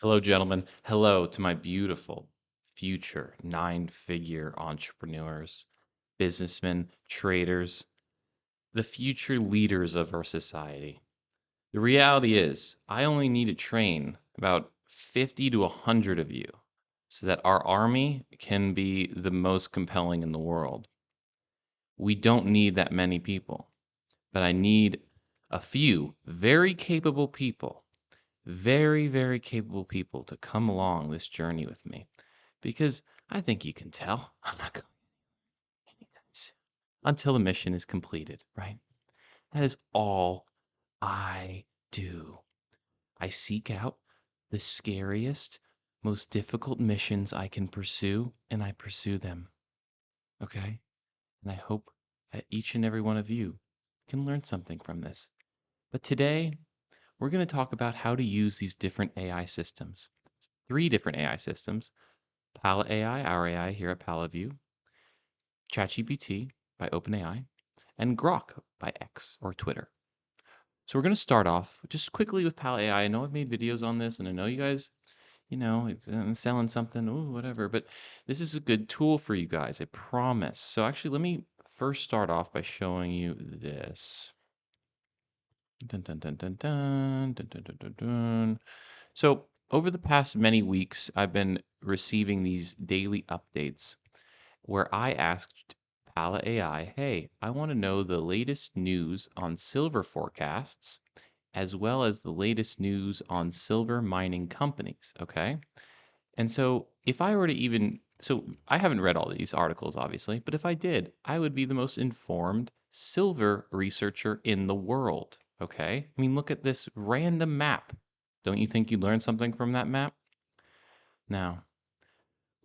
Hello, gentlemen. Hello to my beautiful future nine-figure entrepreneurs, businessmen, traders, the future leaders of our society. The reality is, I only need to train about 50 to 100 of you so that our army can be the most compelling in the world. We don't need that many people, but I need a few very capable people, very capable people to come along this journey with me because I think you can tell I'm not going anytime soon until the mission is completed, right? That is all I do. I seek out the scariest, most difficult missions I can pursue, and I pursue them. Okay? And I hope that each and every one of you can learn something from this. But today, we're going to talk about how to use these different AI systems. Three different AI systems: Pala AI, our AI here at PalaView, ChatGPT by OpenAI, and Grok by X or Twitter. So we're going to start off just quickly with Pala AI. I know I've made videos on this, and I know you guys, it's selling something, ooh, whatever. But this is a good tool for you guys, I promise. So actually, let me first start off by showing you this. Dun, dun, dun, dun, dun, dun, dun, dun, dun, dun. So over the past many weeks, I've been receiving these daily updates where I asked Pala AI, hey, I want to know the latest news on silver forecasts as well as the latest news on silver mining companies. Okay. And so if I were to so I haven't read all these articles, obviously, but if I did, I would be the most informed silver researcher in the world. Okay. I mean, look at this random map. Don't you think you'd learn something from that map? Now,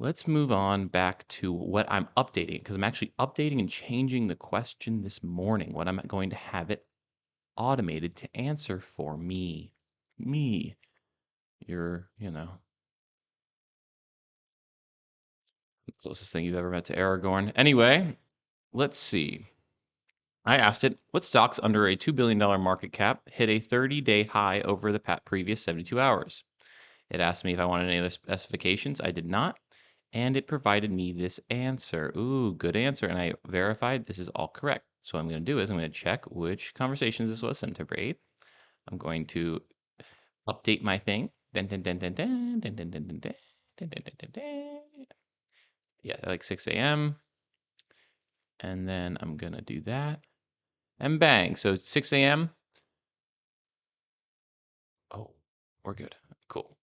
let's move on back to what I'm updating because I'm actually updating and changing the question this morning. What I'm going to have it automated to answer for me. Me. You're, the closest thing you've ever met to Aragorn. Anyway, let's see. I asked it, what stocks under a $2 billion market cap hit a 30-day high over the previous 72 hours? It asked me if I wanted any other specifications. I did not. And it provided me this answer. Ooh, good answer. And I verified this is all correct. So what I'm going to do is I'm going to check which conversations this was, September 8th. I'm going to update my thing. Dun, dun, dun, dun, dun, dun, dun, dun, dun, dun, dun, dun, dun, dun. Yeah, like 6 a.m. And then I'm going to do that. And bang. So 6 a.m. Oh, we're good. Cool.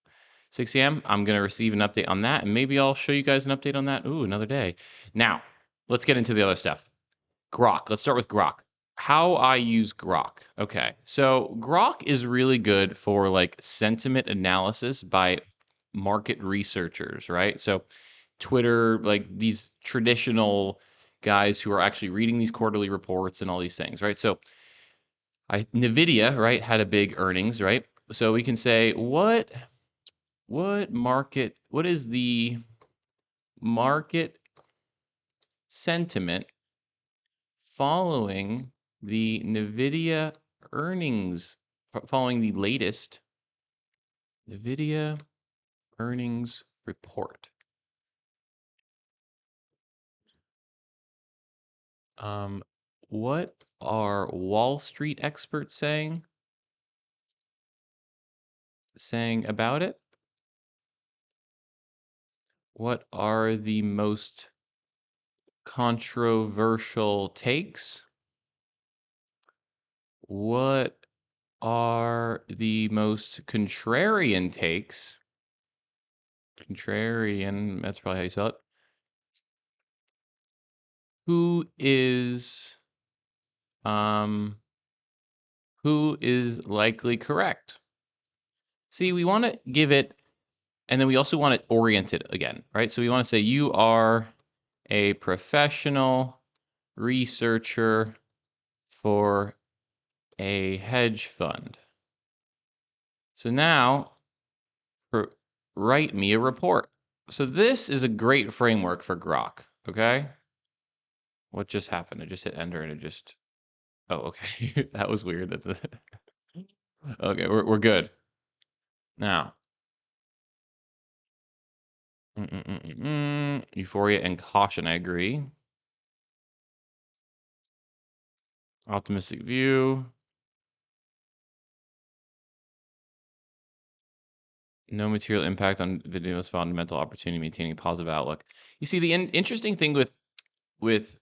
6 a.m. I'm going to receive an update on that, and maybe I'll show you guys an update on that. Ooh, another day. Now, let's get into the other stuff. Grok. Let's start with Grok. How I use Grok. Okay. So Grok is really good for like sentiment analysis by market researchers, right? So Twitter, like these traditional guys who are actually reading these quarterly reports and all these things, right? So Nvidia, right, had a big earnings, right? So we can say what is the market sentiment following the Nvidia earnings, following the latest Nvidia earnings report. What are Wall Street experts saying about it? What are the most controversial takes? What are the most contrarian takes? Contrarian, that's probably how you spell it. Who is um who is likely correct? See, we want to give it, and then we also want it oriented again, right? So we want to say you are a professional researcher for a hedge fund. So now write me a report. So this is a great framework for Grok, okay? What just happened? I just hit enter and it just, oh, okay. That was weird. That's okay, we're good. Now, Euphoria and caution, I agree. Optimistic view. No material impact on video's fundamental opportunity, maintaining a positive outlook. You see, the interesting thing with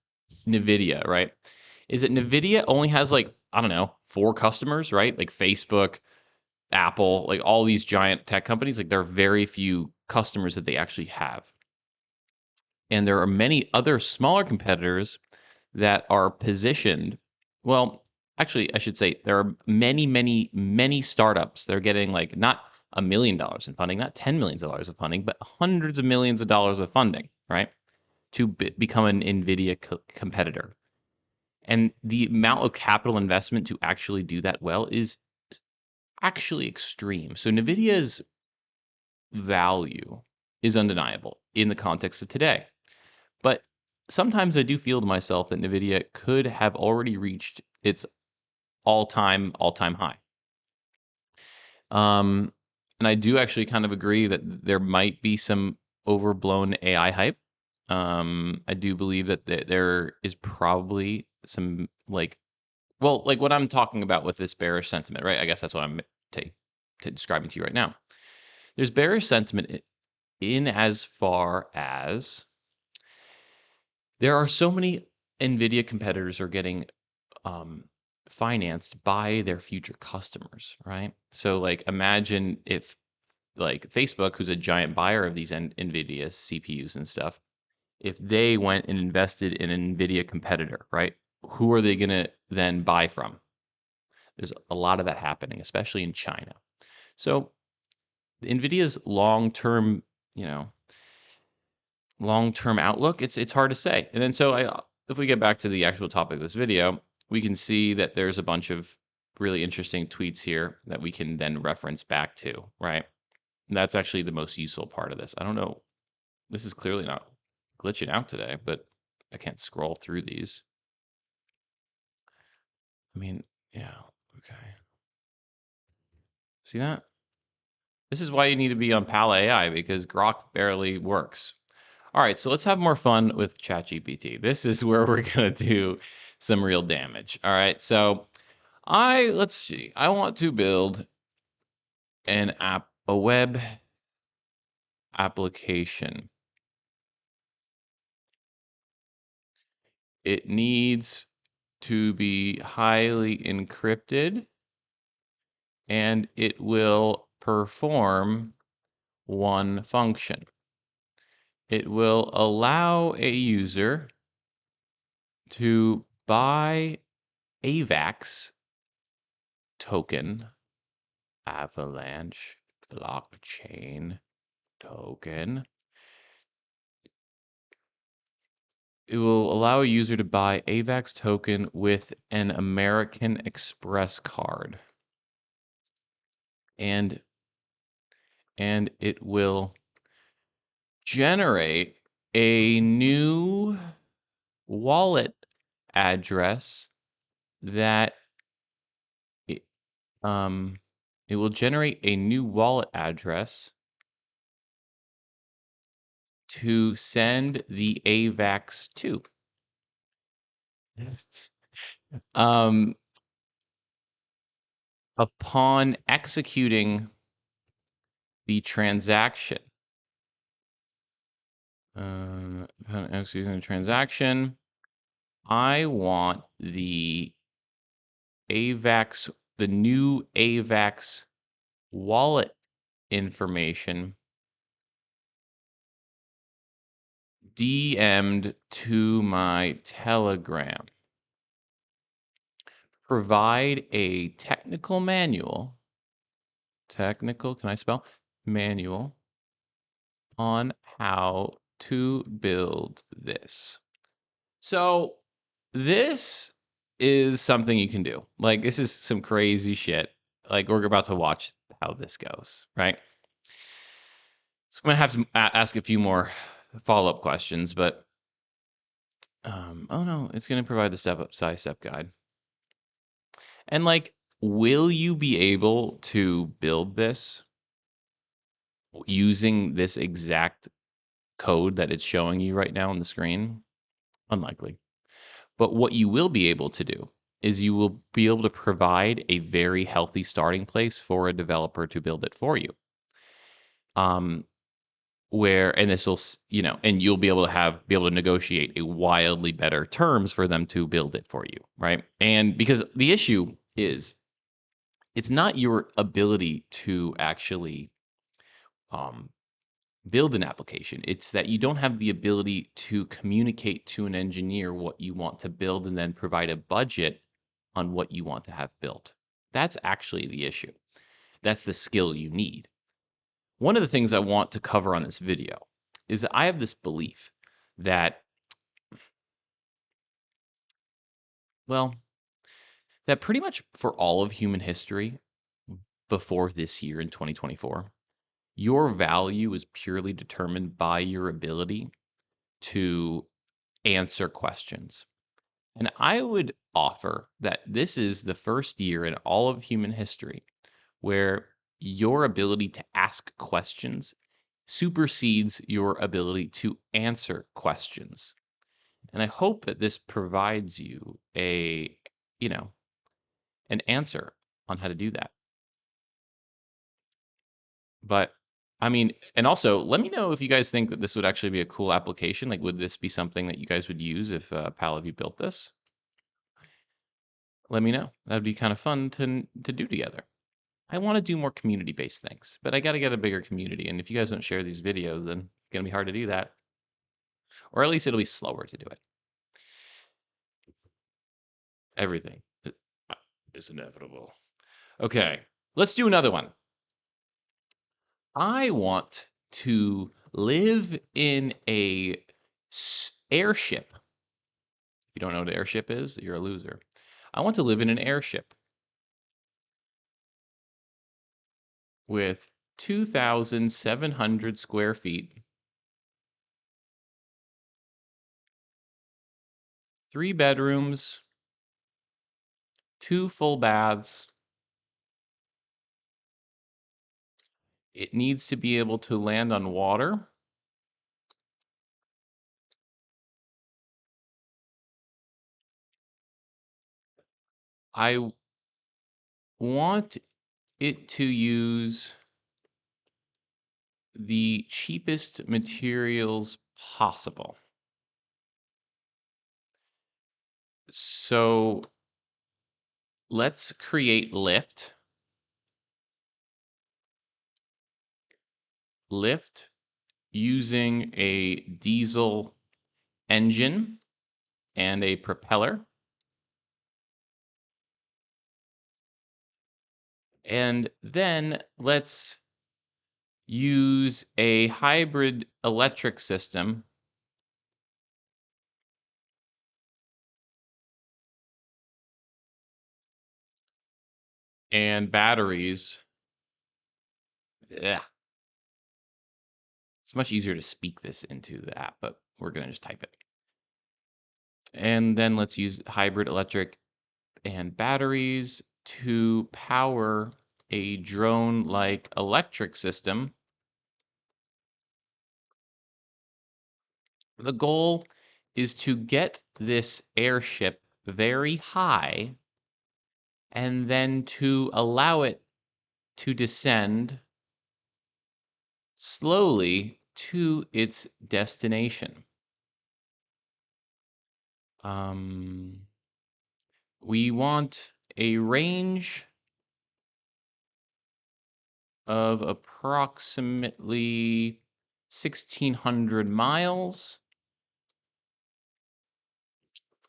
NVIDIA, right, is that NVIDIA only has like, I don't know, 4 customers, right? Like Facebook, Apple, like all these giant tech companies, like there are very few customers that they actually have. And there are many other smaller competitors that are positioned. Well, actually, I should say there are many, many, many startups that are getting like not $1 million in funding, not $10 million of funding, but hundreds of millions of dollars of funding, right? To become an NVIDIA competitor. And the amount of capital investment to actually do that well is actually extreme. So NVIDIA's value is undeniable in the context of today. But sometimes I do feel to myself that NVIDIA could have already reached its all-time high. And I do actually kind of agree that there might be some overblown AI hype. I do believe that there is probably some like, well, like what I'm talking about with this bearish sentiment, right? I guess that's what I'm describing to you right now. There's bearish sentiment in as far as there are so many NVIDIA competitors are getting financed by their future customers, right? So, like, imagine if, like, Facebook, who's a giant buyer of these NVIDIA CPUs and stuff, if they went and invested in an NVIDIA competitor, right? Who are they going to then buy from? There's a lot of that happening, especially in China. So, NVIDIA's long-term, you know, long-term outlook, it's hard to say. And then if we get back to the actual topic of this video, we can see that there's a bunch of really interesting tweets here that we can then reference back to, right? And that's actually the most useful part of this. I don't know. This is clearly not glitching out today, but I can't scroll through these. I mean, yeah, okay. See that? This is why you need to be on Pal AI because Grok barely works. All right, so let's have more fun with ChatGPT. This is where we're gonna do some real damage. All right, so let's see. I want to build a web application. It needs to be highly encrypted, and it will perform one function. It will allow a user to buy AVAX token, Avalanche blockchain token. It will allow a user to buy AVAX token with an American Express card. And it will generate a new wallet address that it, it will generate a new wallet address to send the AVAX to. Upon executing the transaction, upon executing the transaction, I want the new AVAX wallet information DM'd to my Telegram. Provide a technical manual. Technical, can I spell? Manual on how to build this. So this is something you can do. Like, this is some crazy shit. Like, we're about to watch how this goes, right? So I'm gonna have to ask a few more follow-up questions, but oh no, it's gonna provide the step guide. And like, will you be able to build this using this exact code that it's showing you right now on the screen? Unlikely. But what you will be able to do is you will be able to provide a very healthy starting place for a developer to build it for you. Um, where and this will and you'll be able to negotiate a wildly better terms for them to build it for you, right? And because the issue is it's not your ability to actually um, build an application. It's that you don't have the ability to communicate to an engineer what you want to build and then provide a budget on what you want to have built. That's actually the issue. That's the skill you need. One of the things I want to cover on this video is that I have this belief that, well, that pretty much for all of human history before this year in 2024, your value is purely determined by your ability to answer questions. And I would offer that this is the first year in all of human history where your ability to ask questions supersedes your ability to answer questions. And I hope that this provides you you know, an answer on how to do that. But I mean, and also let me know if you guys think that this would actually be a cool application. Like, would this be something that you guys would use if Pal of you built this? Let me know. That'd be kind of fun to do together. I want to do more community-based things, but I got to get a bigger community. And if you guys don't share these videos, then it's gonna be hard to do that, or at least it'll be slower to do it. Everything is inevitable. Okay, let's do another one. I want to live in a airship. If you don't know what an airship is, you're a loser. I want to live in an airship with 2,700 square feet, 3 bedrooms, 2 full baths. It needs to be able to land on water. I want it to use the cheapest materials possible. So let's create lift using a diesel engine and a propeller. And then let's use a hybrid electric system and batteries. Yeah, it's much easier to speak this into the app, but we're going to just type it. And then let's use hybrid electric and batteries to power a drone-like electric system. The goal is to get this airship very high and then to allow it to descend slowly to its destination. We want a range of approximately 1,600 miles.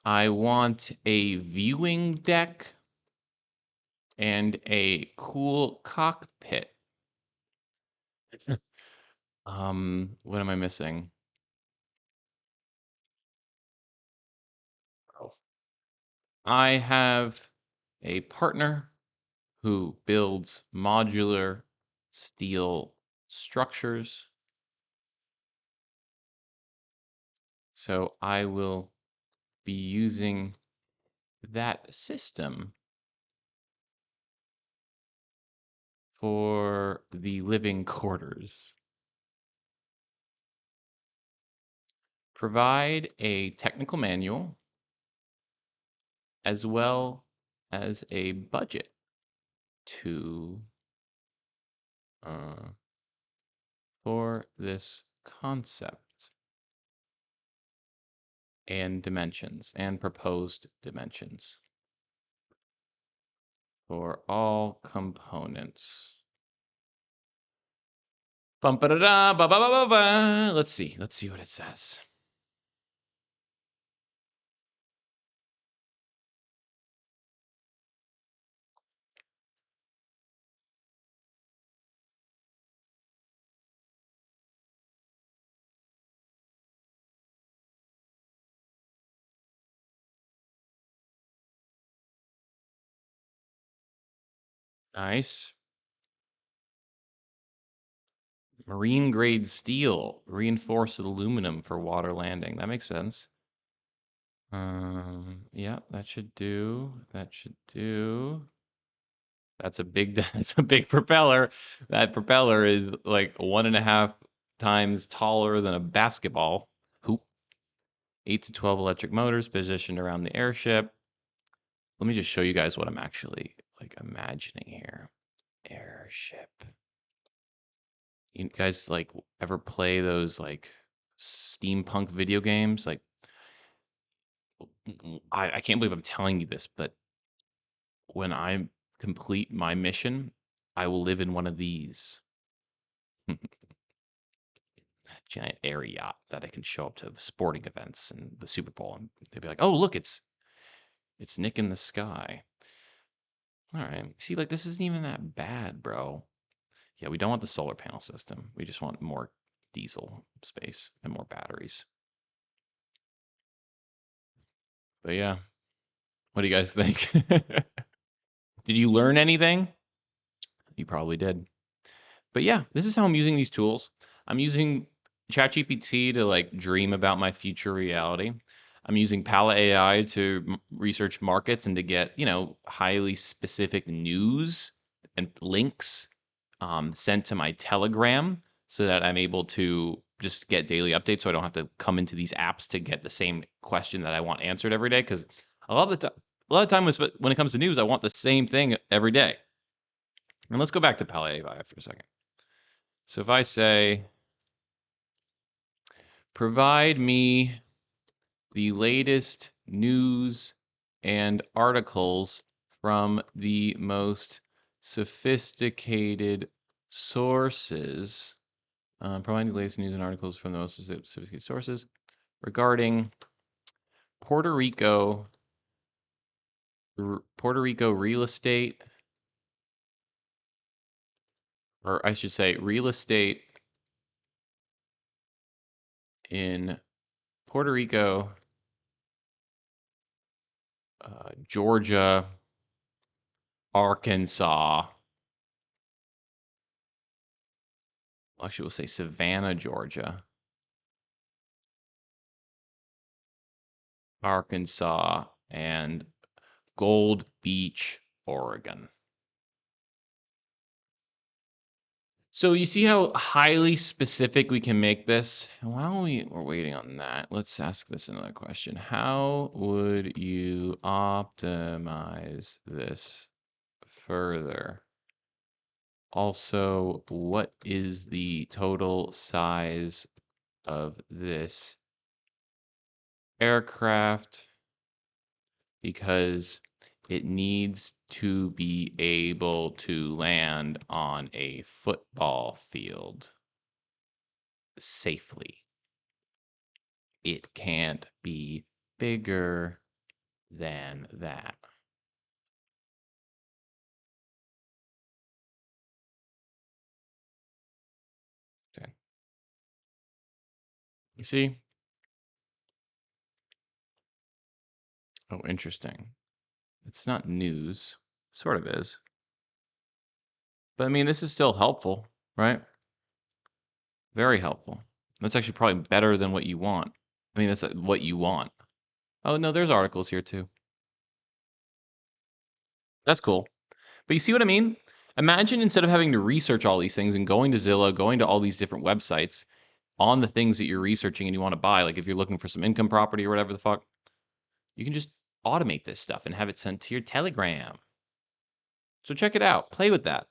I want a viewing deck and a cool cockpit. What am I missing? Oh. I have a partner who builds modular steel structures. So I will be using that system for the living quarters. Provide a technical manual as well as a budget to for this concept and dimensions and proposed dimensions for all components. Bum, ba-da-da, ba, ba, ba, ba, ba. Let's see what it says. Nice. Marine grade steel, reinforced aluminum for water landing. That makes sense. Yeah, that should do. That should do. That's a big that's a big propeller. That propeller is like 1.5 times taller than a basketball hoop. 8 to 12 electric motors positioned around the airship. Let me just show you guys what I'm actually like imagining here. Airship. You guys like ever play those like steampunk video games? Like I can't believe I'm telling you this, but when I complete my mission, I will live in one of these. Giant air yacht that I can show up to sporting events and the Super Bowl, and they'd be like, "Oh, look, it's Nick in the sky." All right, see, like this isn't even that bad, bro. Yeah, we don't want the solar panel system. We just want more diesel space and more batteries. But yeah, what do you guys think? Did you learn anything? You probably did. But yeah, this is how I'm using these tools. I'm using ChatGPT to like dream about my future reality. I'm using Pala AI to research markets and to get, highly specific news and links sent to my Telegram so that I'm able to just get daily updates so I don't have to come into these apps to get the same question that I want answered every day. Because a lot of time when it comes to news, I want the same thing every day. And let's go back to Pala AI for a second. So if I say, provide me the latest news and articles from the most sophisticated sources, provide the latest news and articles from the most sophisticated sources regarding Puerto Rico, real estate, or I should say real estate in Puerto Rico, Georgia, Arkansas. Actually, we'll say Savannah, Georgia, Arkansas, and Gold Beach, Oregon. So you see how highly specific we can make this? And while we're waiting on that, let's ask this another question. How would you optimize this further? Also, what is the total size of this aircraft? Because it needs to be able to land on a football field safely. It can't be bigger than that. Okay. You see? Oh, interesting. It's not news. Sort of is. But I mean, this is still helpful, right? Very helpful. That's actually probably better than what you want. I mean, that's what you want. Oh, no, there's articles here too. That's cool. But you see what I mean? Imagine instead of having to research all these things and going to Zillow, going to all these different websites, on the things that you're researching and you want to buy. Like if you're looking for some income property or whatever the fuck, you can just automate this stuff and have it sent to your Telegram. So check it out. Play with that.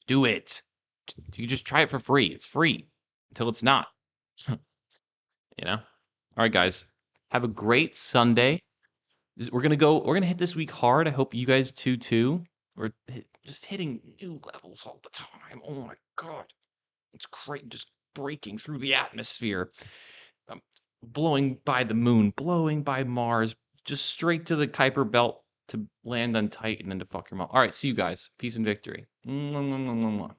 Do it. You just try it for free. It's free until it's not. You know? All right, guys. Have a great Sunday. We're gonna hit this week hard. I hope you guys too. We're just hitting new levels all the time. Oh my god. It's great, just breaking through the atmosphere. Blowing by the moon, blowing by Mars, just straight to the Kuiper belt to land on Titan and to fuck your mom. All right, see you guys. Peace and victory. Mwah, mwah, mwah, mwah, mwah.